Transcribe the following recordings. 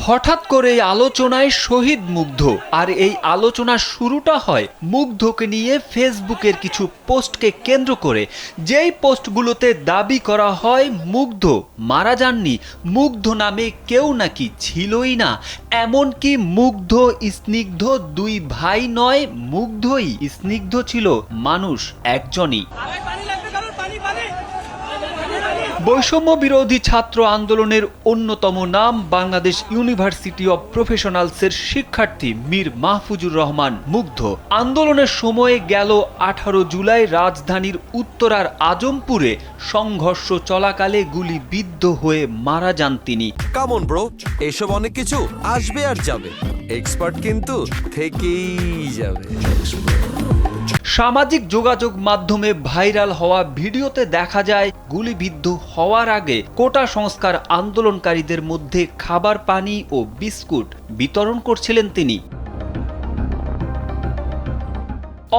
হঠাৎ করে এই আলোচনায় শহীদ মুগ্ধ। আর এই আলোচনার শুরুটা হয় মুগ্ধকে নিয়ে ফেসবুকের কিছু পোস্টকে কেন্দ্র করে, যেই পোস্টগুলোতে দাবি করা হয় মুগ্ধ মারা যাননি, মুগ্ধ নামে কেউ নাকি ছিলই না, এমনকি মুগ্ধ স্নিগ্ধ দুই ভাই নয়, মুগ্ধই স্নিগ্ধ ছিল মানুষ একজনই। বৈষম্য বিরোধী ছাত্র আন্দোলনের অন্যতম নাম বাংলাদেশ ইউনিভার্সিটি অব প্রফেশনালসের শিক্ষার্থী মীর মাহফুজুর রহমান মুগ্ধ। আন্দোলনের সময়ে গেল 18 জুলাই রাজধানীর উত্তরার আজমপুরে সংঘর্ষ চলাকালে গুলিবিদ্ধ হয়ে মারা যান তিনি। কামন ব্রো, এসব অনেক কিছু আসবে আর যাবে, এক্সপার্ট কিন্তু থেকেই যাবে। সামাজিক যোগাযোগ মাধ্যমে ভাইরাল হওয়া ভিডিওতে দেখা যায় গুলিবিদ্ধ হওয়ার আগে কোটা সংস্কার আন্দোলনকারীদের মধ্যে খাবার, পানি ও বিস্কুট বিতরণ করছিলেন তিনি।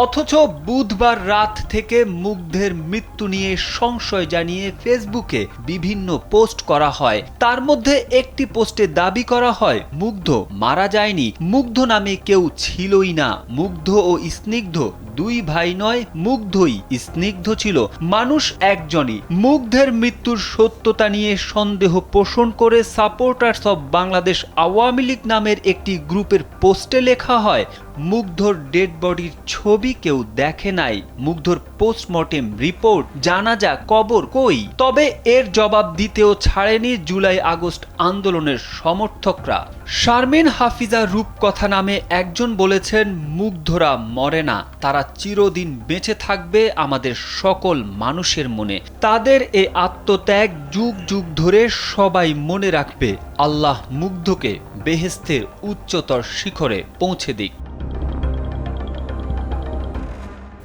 অথচ বুধবার রাত থেকে মুগ্ধের মৃত্যু নিয়ে সংশয় জানিয়ে ফেসবুকে বিভিন্ন পোস্ট করা হয়। তার মধ্যে একটি পোস্টে দাবি করা হয় মুগ্ধ মারা যায়নি, মুগ্ধ নামে কেউ ছিলই না, মুগ্ধ ও স্নিগ্ধ দুই ভাই নয়, মুগ্ধই স্নিগ্ধ ছিল মানুষ একজনই। মুগ্ধের মৃত্যুর সত্যতা নিয়ে সন্দেহ পোষণ করে সাপোর্টার্স অব বাংলাদেশ আওয়ামী লীগ নামের একটি গ্রুপের পোস্টে লেখা হয়, মুগ্ধর ডেড বডির ছবি কেউ দেখে নাই, মুগ্ধর পোস্টমর্টেম রিপোর্ট, জানাজা, কবর কই? তবে এর জবাব দিতেও ছাড়েনি জুলাই আগস্ট আন্দোলনের সমর্থকরা। শারমিন হাফিজা রূপকথা নামে একজন বলেছেন, মুগ্ধরা মরে না, তারা চিরদিন বেঁচে থাকবে আমাদের সকল মানুষের মনে। তাদের এই আত্মত্যাগ যুগ যুগ ধরে সবাই মনে রাখবে। আল্লাহ মুগ্ধকে বেহেশতের উচ্চতর শিখরে পৌঁছে দিক।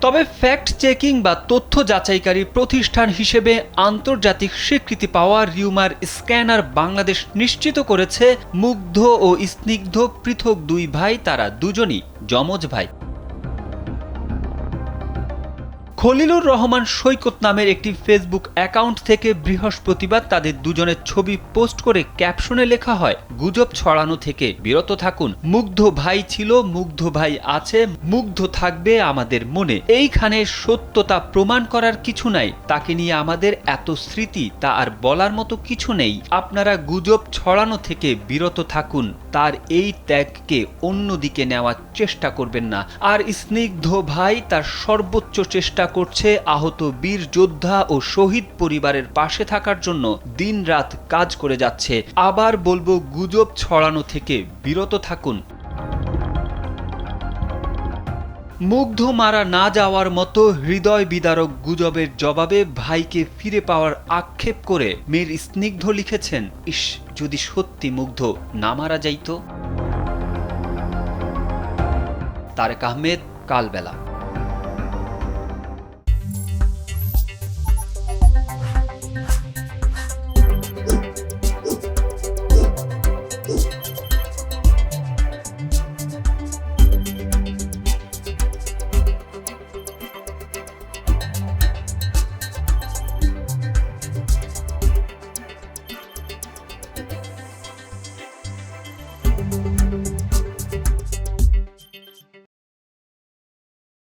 তবে ফ্যাক্ট চেকিং বা তথ্য যাচাইকারী প্রতিষ্ঠান হিসেবে আন্তর্জাতিক স্বীকৃতি পাওয়া রিউমার স্ক্যানার বাংলাদেশ নিশ্চিত করেছে মুগ্ধ ও স্নিগ্ধ পৃথক দুই ভাই, তারা দুজনই যমজ ভাই। খলিলুর রহমান সৈকত নামের একটি ফেসবুক অ্যাকাউন্ট থেকে বৃহস্পতিবার তাদের দুজনের ছবি পোস্ট করে ক্যাপশনে লেখা হয়, গুজব ছড়ানো থেকে বিরত থাকুন, মুগ্ধ ভাই ছিল, মুগ্ধ ভাই আছে, মুগ্ধ থাকবে আমাদের মনে। এইখানে সত্যতা প্রমাণ করার কিছু নাই, তাকে নিয়ে আমাদের এত স্মৃতি তা আর বলার মতো কিছু নেই। আপনারা গুজব ছড়ানো থেকে বিরত থাকুন, তার এই ত্যাগকে অন্যদিকে নেওয়ার চেষ্টা করবেন না। আর স্নিগ্ধ ভাই তার সর্বোচ্চ চেষ্টা করছে আহত বীর যোদ্ধা ও শহীদ পরিবারের পাশে থাকার জন্য দিনরাত কাজ করে যাচ্ছে। আবার বলবো, গুজব ছড়ানো থেকে বিরত থাকুন। মুগ্ধ মারা না যাওয়ার মতো হৃদয় বিদারক গুজবের জবাবে ভাইকে ফিরে পাওয়ার আক্ষেপ করে মেয়ের স্নিগ্ধ লিখেছেন, ইস, যদি সত্যি মুগ্ধ না মারা যাইত। তারেক আহমেদ, কালবেলা।